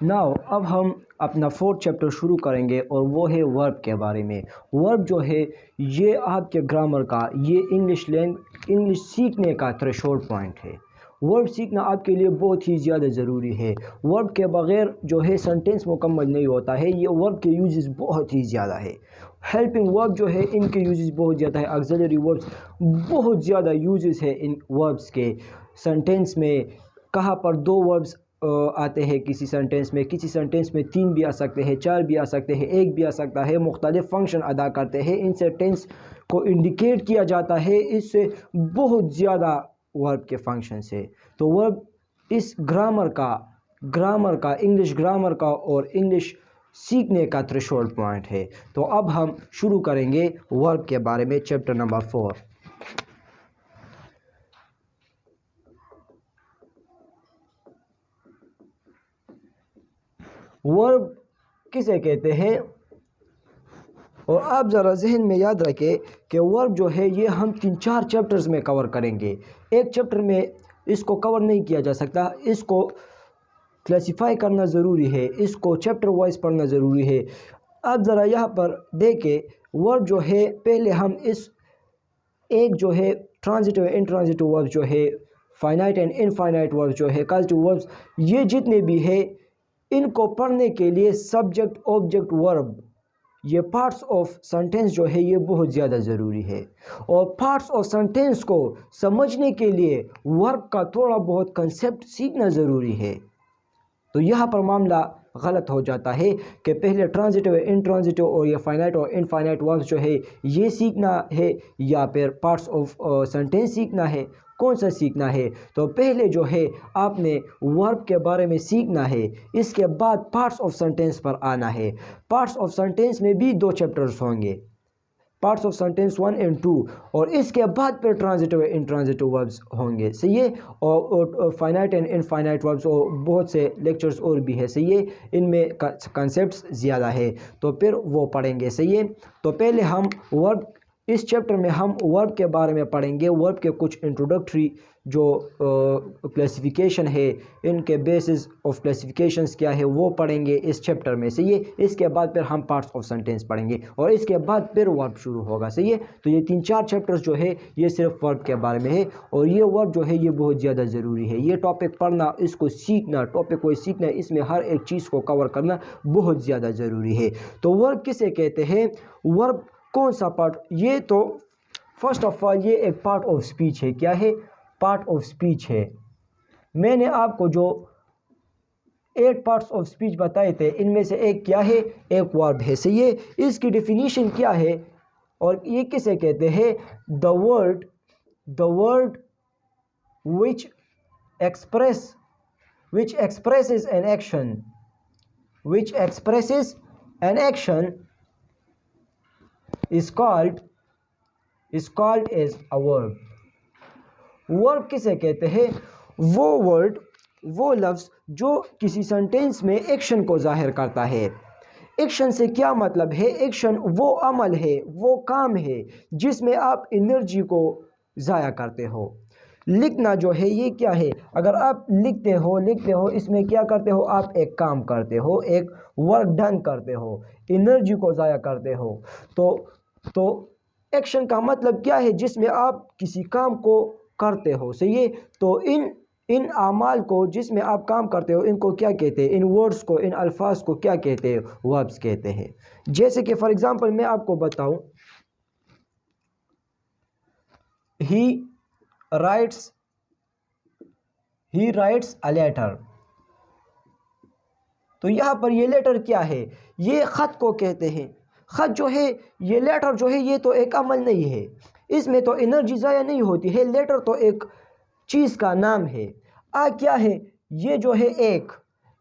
Now अब हम अपना फोर्थ चैप्टर शुरू करेंगे और वो है वर्ब के बारे में। वर्ब जो है ये आपके ग्रामर का, ये इंग्लिश सीखने का थ्रेशोल्ड पॉइंट है। वर्ब सीखना आपके लिए बहुत ही ज़्यादा ज़रूरी है। वर्ब के बग़ैर जो है सेंटेंस मुकम्मल नहीं होता है। ये वर्ब के यूजेस बहुत ही ज़्यादा है। हेल्पिंग वर्ब जो है इनके यूजेस बहुत ज़्यादा है। ऑक्सिलरी वर्ब्स बहुत ज़्यादा यूजेस है इन वर्ब्स के। सेंटेंस में कहाँ पर दो वर्ब्स आते हैं किसी सेंटेंस में तीन भी आ सकते हैं, चार भी आ सकते हैं, एक भी आ सकता है। मुख्तलिफ फंक्शन अदा करते हैं। इन सेंटेंस को इंडिकेट किया जाता है इससे बहुत ज़्यादा वर्ब के फंक्शन से। तो वर्ब इस ग्रामर का इंग्लिश ग्रामर का और इंग्लिश सीखने का थ्रेशोल्ड पॉइंट है। तो अब हम शुरू करेंगे वर्ब के बारे में, चैप्टर नंबर 4। वर्ब किसे कहते हैं? और आप ज़रा जहन में याद रखें कि वर्ब जो है ये हम 3-4 चैप्टर्स में कवर करेंगे। एक चैप्टर में इसको कवर नहीं किया जा सकता। इसको क्लासिफाई करना ज़रूरी है, इसको चैप्टर वाइज पढ़ना ज़रूरी है। आप ज़रा यहाँ पर देखें, वर्ब जो है पहले हम इस एक जो है ट्रांजिटिव इंट्रांजिटिव वर्ब जो है, फाइनाइट एंड इनफाइनाइट वर्ब जो है, कॉजेटिव वर्ब्स, ये जितने भी है इनको पढ़ने के लिए सब्जेक्ट ऑब्जेक्ट वर्ब, ये पार्ट्स ऑफ सेंटेंस जो है ये बहुत ज़्यादा ज़रूरी है। और पार्ट्स ऑफ सेंटेंस को समझने के लिए वर्ब का थोड़ा बहुत कंसेप्ट सीखना ज़रूरी है। तो यहाँ पर मामला गलत हो जाता है कि पहले ट्रांजिटिव इंट्रांजिटिव और ये फाइनाइट और इनफाइनाइट वर्ब्स जो है ये सीखना है या फिर पार्ट्स ऑफ सेंटेंस सीखना है। कौन सा सीखना है? तो पहले जो है आपने वर्ब के बारे में सीखना है, इसके बाद पार्ट्स ऑफ सेंटेंस पर आना है। पार्ट्स ऑफ सेंटेंस में भी 2 चैप्टर्स होंगे, पार्ट्स ऑफ सेंटेंस 1 एंड 2, और इसके बाद फिर ट्रांजिटिव इंट्रांजिटिव वर्ब्स होंगे, सही है। और फाइनाइट एंड इनफाइनाइट वर्ब्स और बहुत से लेक्चर्स और भी है, सही है। इनमें कंसेप्ट्स ज़्यादा है तो फिर वो पढ़ेंगे, सही है। तो पहले हम वर्ब, इस चैप्टर में हम वर्ब के बारे में पढ़ेंगे। वर्ब के कुछ इंट्रोडक्टरी जो क्लासिफिकेशन है, इनके बेसिस ऑफ क्लासिफिकेशंस क्या है वो पढ़ेंगे इस चैप्टर में, सही है। इसके बाद फिर हम पार्ट्स ऑफ सेंटेंस पढ़ेंगे और इसके बाद फिर वर्ब शुरू होगा, सही है। तो ये 3-4 चैप्टर्स जो है ये सिर्फ वर्ब के बारे में है और ये वर्ब जो है ये बहुत ज़्यादा ज़रूरी है। ये टॉपिक पढ़ना, इसको सीखना, टॉपिक को सीखना, इसमें हर एक चीज़ को कवर करना बहुत ज़्यादा ज़रूरी है। तो वर्ब किसे कहते हैं? वर्ब कौन सा पार्ट? ये तो फर्स्ट ऑफ ऑल ये एक पार्ट ऑफ स्पीच है। क्या है? पार्ट ऑफ स्पीच है। मैंने आपको जो 8 पार्ट्स ऑफ स्पीच बताए थे इनमें से एक क्या है? एक वर्ब है, सही है। इसकी डेफिनेशन क्या है और ये किसे कहते हैं? The word which expresses an action is called as a verb। Verb किसे कहते हैं? वो वर्ड, वो लफ्ज़ जो किसी सेंटेंस में एक्शन को जाहिर करता है। एक्शन से क्या मतलब है? एक्शन वो अमल है, वो काम है जिसमें आप एनर्जी को ज़ाया करते हो। लिखना जो है ये क्या है? अगर आप लिखते हो इसमें क्या करते हो? आप एक काम करते हो, एक वर्क डन करते हो, एनर्जी को ज़ाया करते हो। तो एक्शन का मतलब क्या है? जिसमें आप किसी काम को करते हो, सही है। तो इन आमाल को जिसमें आप काम करते हो इनको क्या कहते हैं? इन वर्ड्स को, इन अल्फाज को क्या कहते हैं? वर्ब्स कहते हैं। जैसे कि फॉर एग्जांपल मैं आपको बताऊं, ही राइट्स अ लेटर। तो यहाँ पर ये लेटर क्या है? ये ख़त को कहते हैं। ख़त जो है, ये लेटर जो है ये तो एक अमल नहीं है, इसमें तो एनर्जी ज़ाया नहीं होती है। लेटर तो एक चीज़ का नाम है। क्या है? ये जो है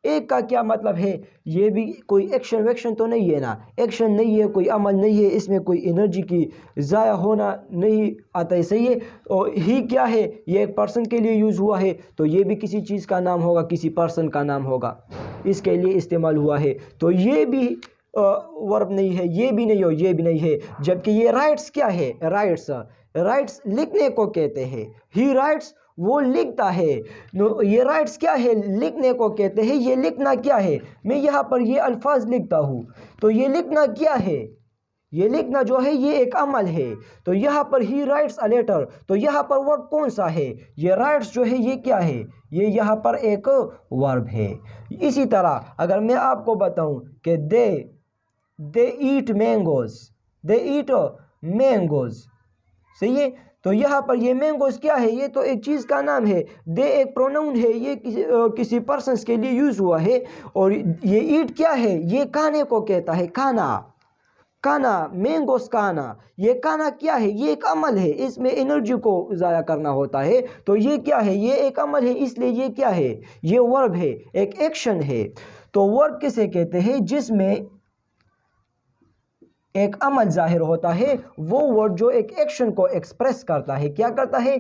एक का क्या मतलब है? ये भी कोई एक्शन वेक्शन तो नहीं है ना, एक्शन नहीं है, कोई अमल नहीं है, इसमें कोई एनर्जी की ज़ाया होना नहीं आता है, सही है। और ही क्या है? ये एक पर्सन के लिए यूज़ हुआ है, तो ये भी किसी चीज़ का नाम होगा, किसी पर्सन का नाम होगा, इसके लिए इस्तेमाल हुआ है। तो ये भी वर्ब नहीं है, ये भी नहीं हो, ये भी नहीं है। जबकि ये राइट्स क्या है? राइट्स लिखने को कहते हैं। ही राइट्स वो लिखता है। ये राइट्स क्या है, लिखने को कहते हैं। ये लिखना क्या है, मैं यहाँ पर ये अल्फाज लिखता हूँ, तो ये लिखना क्या है, ये लिखना जो है ये एक अमल है। तो यहाँ पर ही राइट्स अ लेटर, तो यहाँ पर वर्ब कौन सा है, ये राइट्स जो है ये क्या है, ये यहाँ पर एक वर्ब है। इसी तरह अगर मैं आपको बताऊं कि दे ईट मैंगोज, दे ईट मैंगोज, सही है। तो यहाँ पर ये मैंगोज क्या है, ये तो एक चीज़ का नाम है। दे एक प्रोनाउन है, ये किसी पर्सन्स के लिए यूज़ हुआ है। और ये ईट क्या है, ये खाने को कहता है, खाना, खाना, मैंगोस खाना। ये खाना क्या है, ये एक अमल है, इसमें एनर्जी को ज़ाया करना होता है। तो ये क्या है, ये एक अमल है, इसलिए ये क्या है, ये वर्ब है, एक एक्शन है। तो वर्ब किसे कहते हैं, जिसमें एक अमल जाहिर होता है, वो वर्ड जो एक एक्शन को एक्सप्रेस करता है, क्या करता है,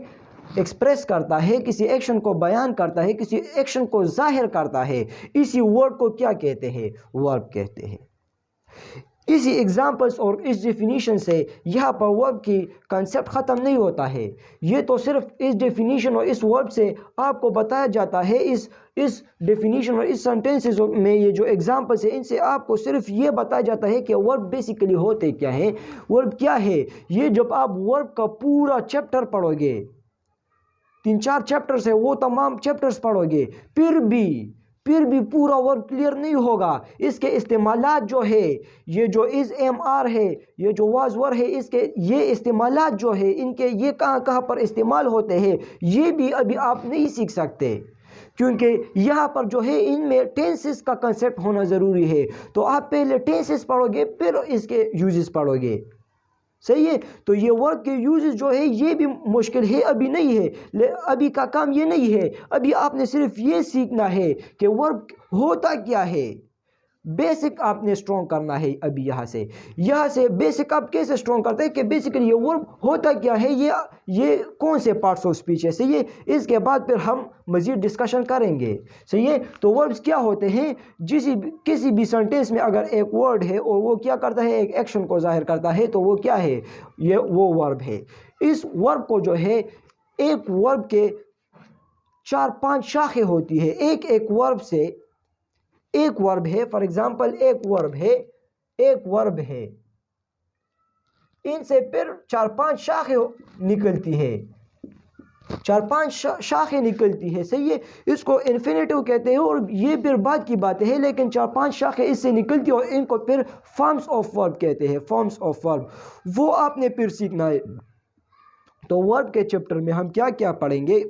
एक्सप्रेस करता है, किसी एक्शन को बयान करता है, किसी एक्शन को जाहिर करता है। इसी वर्ड को क्या कहते हैं, वर्ब कहते हैं। इसी एग्जाम्पल्स और इस डेफिनीशन से यहाँ पर वर्ब की कंसेप्ट ख़त्म नहीं होता है। ये तो सिर्फ इस डेफिनीशन और इस वर्ब से आपको बताया जाता है। इस डेफिनीशन और इस सेंटेंसेस में ये जो एग्जाम्पल्स है, इनसे आपको सिर्फ ये बताया जाता है कि वर्ब बेसिकली होते क्या हैं, वर्ब क्या है। ये जब आप वर्ब का पूरा चैप्टर पढ़ोगे, 3-4 चैप्टर्स है, वो तमाम चैप्टर्स पढ़ोगे, फिर भी पूरा वर्ब क्लियर नहीं होगा। इसके इस्तेमालात जो है, ये जो इज़ एम आर है, ये जो वाज वर है, इसके ये इस्तेमालात जो है, इनके ये कहाँ कहाँ पर इस्तेमाल होते हैं, ये भी अभी आप नहीं सीख सकते, क्योंकि यहाँ पर जो है इनमें टेंसेस का कंसेप्ट होना ज़रूरी है। तो आप पहले टेंसेस पढ़ोगे, फिर इसके यूजेस पढ़ोगे, सही है। तो ये वर्ब के यूजेस जो है ये भी मुश्किल है, अभी नहीं है, अभी का काम ये नहीं है। अभी आपने सिर्फ ये सीखना है कि वर्ब होता क्या है, बेसिक आपने स्ट्रॉन्ग करना है। अभी यहाँ से बेसिक आप कैसे स्ट्रॉन्ग करते हैं कि बेसिकली ये वर्ब होता क्या है, ये कौन से पार्ट्स ऑफ स्पीच है, सही है। इसके बाद फिर हम मज़ीद डिस्कशन करेंगे, सही है। तो वर्ब्स क्या होते हैं, किसी भी सेंटेंस में अगर एक वर्ड है और वो क्या करता है, एक एक्शन को जाहिर करता है, तो वो क्या है, ये वो वर्ब है। इस वर्ब को जो है, एक वर्ब के 4-5 शाखें होती है। एक वर्ब से एक वर्ब है, फॉर एग्जांपल एक वर्ब है, इनसे फिर 4-5 शाखें निकलती है, 4-5 शाखें निकलती है, सही है। इसको इन्फिनेटिव कहते हैं और ये फिर बाद की बात है, लेकिन 4-5 शाखें इससे निकलती है और इनको फिर फॉर्म्स ऑफ वर्ब कहते हैं, फॉर्म्स ऑफ वर्ब। वो आपने फिर सीखना है। तो वर्ब के चैप्टर में हम क्या क्या पढ़ेंगे,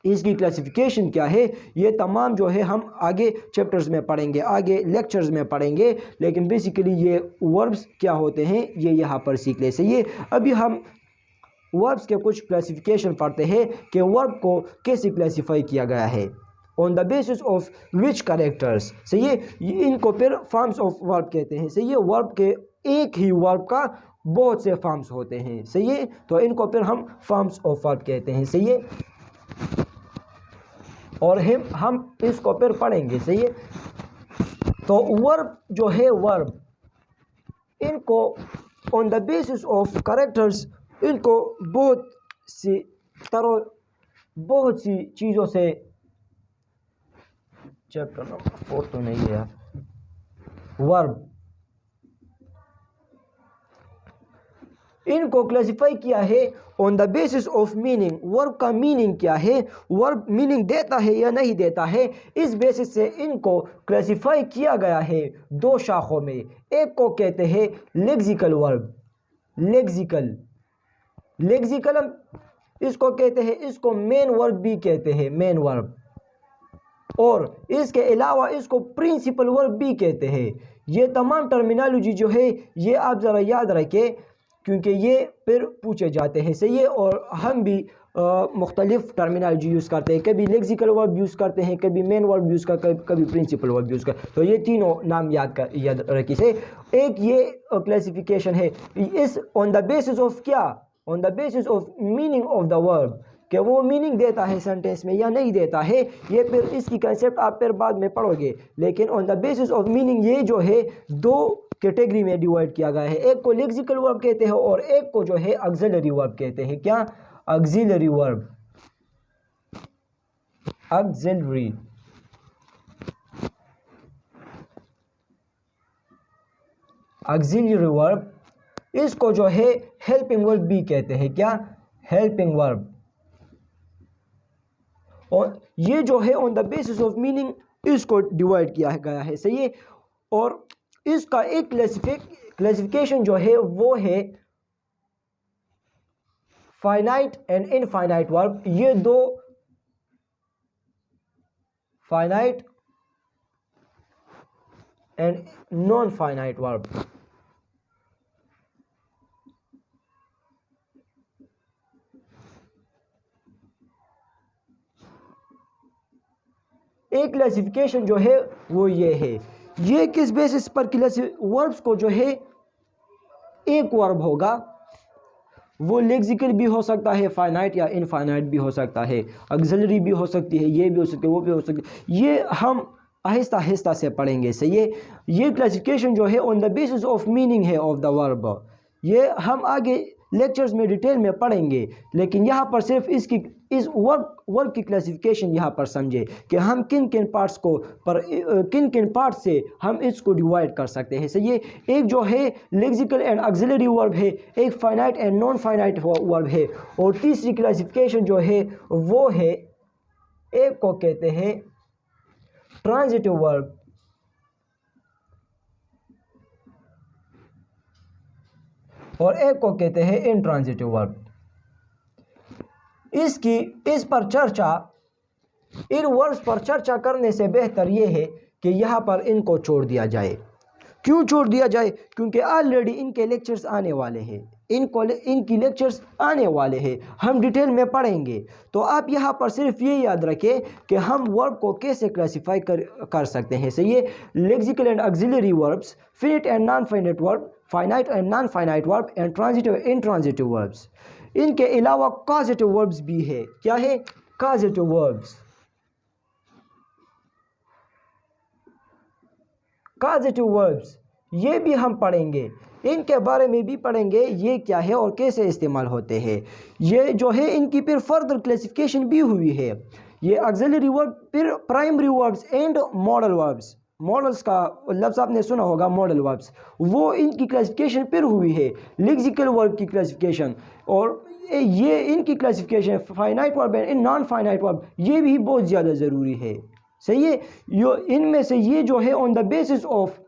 इसकी क्लासिफिकेशन क्या है, ये तमाम जो है हम आगे चैप्टर्स में पढ़ेंगे, आगे लेक्चर्स में पढ़ेंगे। लेकिन बेसिकली ये वर्ब्स क्या होते हैं ये यहाँ पर सीख ले, सही है। अभी हम वर्ब्स के कुछ क्लासिफिकेशन पढ़ते हैं कि वर्ब को कैसे क्लासीफाई किया गया है, on the basis of which characters, सही है। इनको फिर फॉर्म्स ऑफ वर्ब कहते हैं, सही है। वर्ब के एक ही वर्ब का बहुत से फॉर्म्स होते हैं, सही है। तो इनको फिर हम फॉर्म्स ऑफ वर्ब कहते हैं, सही है। और हम इसको फिर पढ़ेंगे, सही है। तो वर्ब जो है, वर्ब इनको on the basis of characters, इनको बहुत सी चीज़ों से, चैप्टर नंबर 4 तो नहीं है, वर्ब इनको क्लासिफाई किया है on the basis of meaning. Verb का मीनिंग क्या है, वर्ब मीनिंग देता है या नहीं देता है, इस बेसिस से इनको क्लासिफाई किया गया है 2 शाखों में। एक को कहते हैं लेक्सिकल वर्ब, लेक्सिकल इसको कहते हैं, इसको मेन वर्ब भी कहते हैं, मेन वर्ब। और इसके अलावा इसको प्रिंसिपल वर्ब भी कहते हैं। ये तमाम टर्मिनोलॉजी जो है ये आप ज़रा याद रखें, क्योंकि ये फिर पूछे जाते हैं, सही है। और हम भी मुख्तलिफ टर्मिनोलॉजी यूज़ करते हैं, कभी लेक्सिकल वर्ब यूज़ करते हैं, कभी मेन वर्ब यूज़ करते हैं, कभी प्रिंसिपल वर्ब यूज़ करते हैं। तो ये तीनों नाम याद रखिए से। एक ये क्लासिफिकेशन है, इस ऑन द बेसिस ऑफ क्या, on the basis of meaning of the verb, कि वो मीनिंग देता है सेंटेंस में या नहीं देता है। ये फिर इसकी कंसेप्ट आप फिर बाद में पढ़ोगे। लेकिन on the basis of meaning ये जो है 2 कैटेगरी में डिवाइड किया गया है। एक को लेक्सिकल वर्ब कहते हैं और एक को जो है ऑक्सिलरी वर्ब कहते हैं। क्या, auxiliary verb, auxiliary, auxiliary verb, इसको जो है हेल्पिंग वर्ब भी कहते हैं। क्या? Helping verb. और ये जो है on the basis of meaning इसको डिवाइड किया गया है, सही है। और इसका एक क्लासिफिकेशन जो है वो है फाइनाइट एंड इनफाइनाइट वर्ब। ये दो, finite and non finite verb. एक क्लासिफिकेशन जो है वो ये है। ये किस बेसिस पर वर्ब्स को जो है, एक वर्ब होगा वो लेक्सिकल भी हो सकता है, फाइनाइट या इनफाइनाइट भी हो सकता है, ऑक्सिलरी भी हो सकती है, ये भी हो सकती है, वो भी हो सकती है। ये हम आहिस्ता आहिस्ता से पढ़ेंगे, सही है। ये क्लासिफिकेशन जो है on the basis of meaning है ऑफ द वर्ब। ये हम आगे लेक्चर्स में डिटेल में पढ़ेंगे, लेकिन यहाँ पर सिर्फ इस वर्ब की क्लासिफिकेशन यहाँ पर समझे कि हम किन किन पार्ट्स को किन किन पार्ट्स से हम इसको डिवाइड कर सकते हैं, सही है। एक जो है लेक्सिकल एंड ऑक्सिलरी वर्ब है, एक finite and non finite verb है, और तीसरी क्लासिफिकेशन जो है वो है, एक को कहते हैं ट्रांजिटिव वर्ब, और एक को कहते हैं इंट्रांजिटिव वर्ब। इस पर चर्चा, इन वर्ड्स पर चर्चा करने से बेहतर यह है कि यहाँ पर इनको छोड़ दिया जाए। क्यों छोड़ दिया जाए? क्योंकि ऑलरेडी इनके लेक्चर्स आने वाले हैं, इनकी लेक्चर्स आने वाले हैं, हम डिटेल में पढ़ेंगे। तो आप यहाँ पर सिर्फ ये याद रखें कि हम वर्ब को कैसे क्लासिफाई कर सकते हैं, सही है। Lexical and auxiliary verbs, finite and non finite verb, finite and non finite verb, and transitive intransitive verbs. इनके अलावा कॉजेटिव वर्ब्स भी है। क्या है? Causative verbs. कॉजेटिव वर्ब्स ये भी हम पढ़ेंगे, इनके बारे में भी पढ़ेंगे, ये क्या है और कैसे इस्तेमाल होते हैं। ये जो है इनकी फिर फर्दर क्लासिफिकेशन भी हुई है। ये ऑक्सिलरी वर्ब, फिर primary verbs and modal verbs. Models का लफ्ज़ आपने सुना होगा, मॉडल वर्ब्स, वो इनकी क्लासिफिकेशन फिर हुई है। लेक्सिकल वर्ब की क्लासिफिकेशन, और ये इनकी classification finite verb and non finite verb, ये भी बहुत ज़्यादा ज़रूरी है, सही है। इनमें से ये जो है ऑन द बेसिस ऑफ,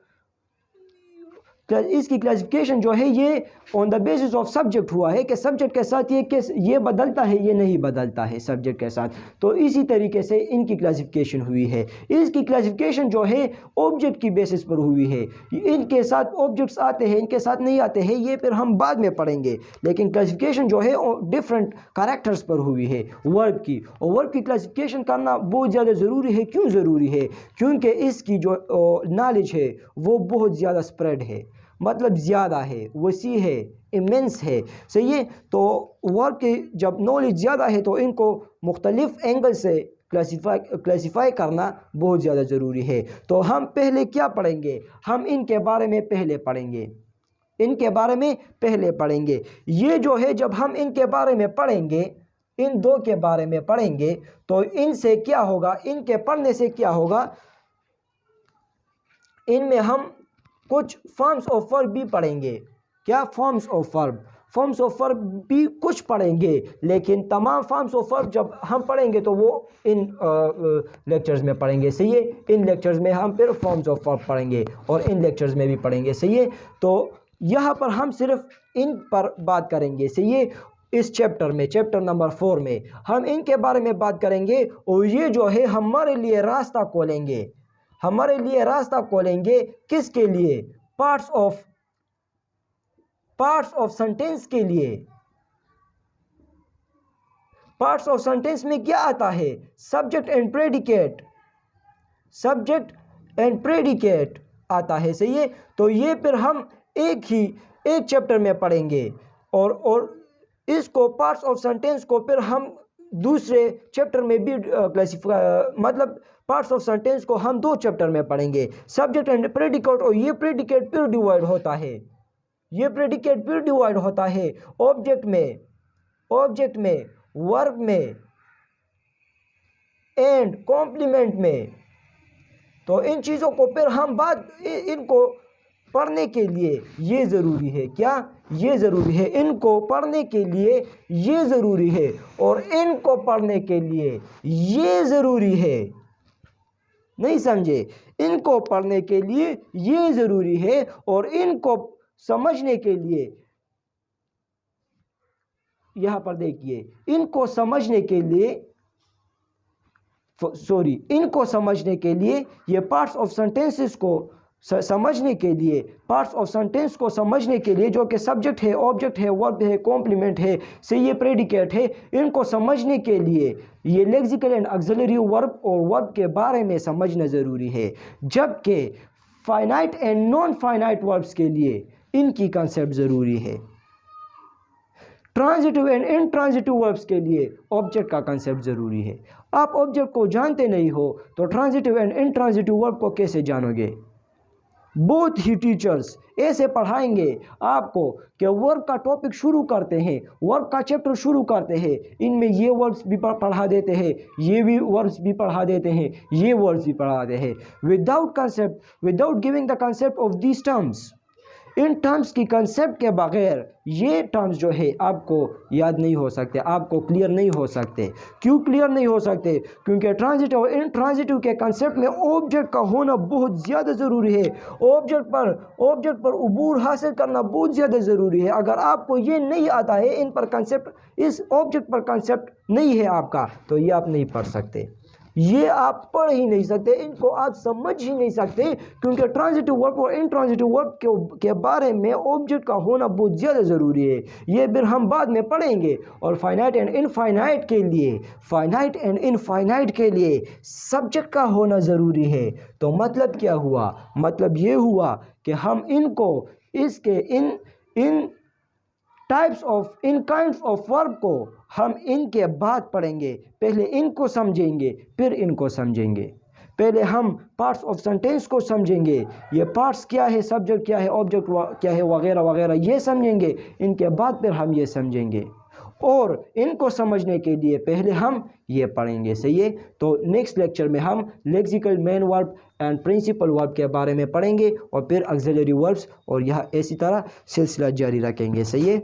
इसकी क्लासिफिकेशन जो है ये on the basis of subject हुआ है कि सब्जेक्ट के साथ ये बदलता है, ये नहीं बदलता है सब्जेक्ट के साथ। तो इसी तरीके से इनकी क्लासिफिकेशन हुई है। इसकी क्लासिफिकेशन जो है ऑब्जेक्ट की बेसिस पर हुई है। इनके साथ ऑब्जेक्ट्स आते हैं, इनके साथ नहीं आते हैं, ये फिर हम बाद में पढ़ेंगे। लेकिन क्लासिफिकेशन जो है डिफरेंट कैरेक्टर्स पर हुई है वर्ब की, और वर्ब की क्लासिफिकेशन करना बहुत ज़्यादा ज़रूरी है। क्यों ज़रूरी है? क्योंकि इसकी जो नॉलेज है वो बहुत ज़्यादा स्प्रेड है, मतलब ज़्यादा है, वसी है, इमेंस है, सही है। तो वर्ब की जब नॉलेज ज़्यादा है तो इनको मुख्तलिफ एंगल से क्लासिफाई करना बहुत ज़्यादा ज़रूरी है। तो हम पहले क्या पढ़ेंगे? हम इनके बारे में पहले पढ़ेंगे, इनके बारे में पहले पढ़ेंगे। ये जो है जब हम इनके बारे में पढ़ेंगे, इन दो के बारे में पढ़ेंगे, तो इनसे क्या होगा, इनके पढ़ने से क्या होगा, इनमें हम कुछ फॉर्म्स ऑफ वर्ब भी पढ़ेंगे। क्या? Forms of verb, forms of verb भी कुछ पढ़ेंगे, लेकिन तमाम फॉर्म्स ऑफ वर्ब जब हम पढ़ेंगे तो वो इन लेक्चर्स में पढ़ेंगे, सही है। इन लेक्चर्स में हम फिर फॉर्म्स ऑफ वर्ब पढ़ेंगे और इन लेक्चर्स में भी पढ़ेंगे, सही है। तो यहाँ पर हम सिर्फ इन पर बात करेंगे, सही है। इस चैप्टर में, चैप्टर नंबर 4 में हम इनके बारे में बात करेंगे, और ये जो है हमारे लिए रास्ता खोलेंगे, हमारे लिए रास्ता खोलेंगे। किसके लिए? पार्ट्स ऑफ सेंटेंस के लिए। पार्ट्स ऑफ सेंटेंस में क्या आता है? Subject and predicate, subject and predicate आता है, सही है। तो ये फिर हम एक चैप्टर में पढ़ेंगे, और इसको पार्ट्स ऑफ सेंटेंस को फिर हम दूसरे चैप्टर में भी मतलब पार्ट्स ऑफ सेंटेंस को हम 2 चैप्टर में पढ़ेंगे, सब्जेक्ट एंड प्रेडिकेट। और ये प्रेडिकेट फिर डिवाइड होता है, ये प्रेडिकेट फिर डिवाइड होता है ऑब्जेक्ट में, वर्ब में, एंड कॉम्प्लीमेंट में। तो इन चीज़ों को फिर हम इनको पढ़ने के लिए ये ज़रूरी है, क्या ये ज़रूरी है, इनको पढ़ने के लिए ये ज़रूरी है और इनको पढ़ने के लिए ये ज़रूरी है। नहीं समझे? इनको पढ़ने के लिए ये ज़रूरी है और इनको समझने के लिए, यहाँ पर देखिए, इनको समझने के लिए इनको समझने के लिए ये पार्ट्स ऑफ सेंटेंसेस को समझने के लिए, पार्ट्स ऑफ सेंटेंस को समझने के लिए, जो कि सब्जेक्ट है, ऑब्जेक्ट है, वर्ब है, कॉम्प्लीमेंट है, से ये प्रेडिकेट है, इनको समझने के लिए ये लेक्सिकल एंड ऑक्सिलरी वर्ब और वर्ब के बारे में समझना ज़रूरी है। जबकि finite and non finite verbs के लिए इनकी कंसेप्ट ज़रूरी है। ट्रांजिटिव एंड इनट्रांजिटिव वर्ब्स के लिए ऑब्जेक्ट का कंसेप्ट ज़रूरी है। आप ऑब्जेक्ट को जानते नहीं हो तो ट्रांजिटिव एंड इनट्रांजिटिव वर्ब को कैसे जानोगे? बोथ ही टीचर्स ऐसे पढ़ाएंगे आपको कि वर्ब का टॉपिक शुरू करते हैं, वर्ब का चैप्टर शुरू करते हैं, इनमें ये वर्ब्स भी पढ़ा देते हैं, ये भी वर्ब्स भी पढ़ा देते हैं, ये वर्ब्स भी पढ़ाते हैं, without giving the concept of these terms. In terms की कंसेप्ट के बगैर ये टर्म्स जो है आपको याद नहीं हो सकते, आपको क्लियर नहीं हो सकते। क्यों क्लियर नहीं हो सकते? क्योंकि ट्रांजिटिव और इनट्रांजिटिव के कंसेप्ट में ऑब्जेक्ट का होना बहुत ज़्यादा ज़रूरी है। ऑब्जेक्ट पर उबूर हासिल करना बहुत ज़्यादा ज़रूरी है। अगर आपको ये नहीं आता है, इन पर कंसेप्ट, इस ऑब्जेक्ट पर कंसेप्ट नहीं है आपका, तो ये आप नहीं पढ़ सकते, ये आप पढ़ ही नहीं सकते, इनको आप समझ ही नहीं सकते। क्योंकि ट्रांजिटिव वर्ब और इनट्रांजिटिव वर्ब के बारे में ऑब्जेक्ट का होना बहुत ज़्यादा ज़रूरी है। ये फिर हम बाद में पढ़ेंगे। और फाइनाइट एंड इनफाइनाइट के लिए सब्जेक्ट का होना ज़रूरी है। तो मतलब क्या हुआ? मतलब ये हुआ कि हम इनको, इसके इन काइंड्स ऑफ वर्ब को हम इनके बाद पढ़ेंगे। पहले इनको समझेंगे, फिर इनको समझेंगे। पहले हम पार्ट्स ऑफ सेंटेंस को समझेंगे, ये पार्ट्स क्या है, सब्जेक्ट क्या है, ऑब्जेक्ट क्या है, वगैरह वगैरह, ये समझेंगे। इनके बाद फिर हम ये समझेंगे और इनको समझने के लिए पहले हम ये पढ़ेंगे। सही है? तो नेक्स्ट लेक्चर में हम lexical main verb and principal verb के बारे में पढ़ेंगे और फिर ऑक्सिलरी वर्ब्स, और यह इसी तरह सिलसिला जारी रखेंगे। सही है?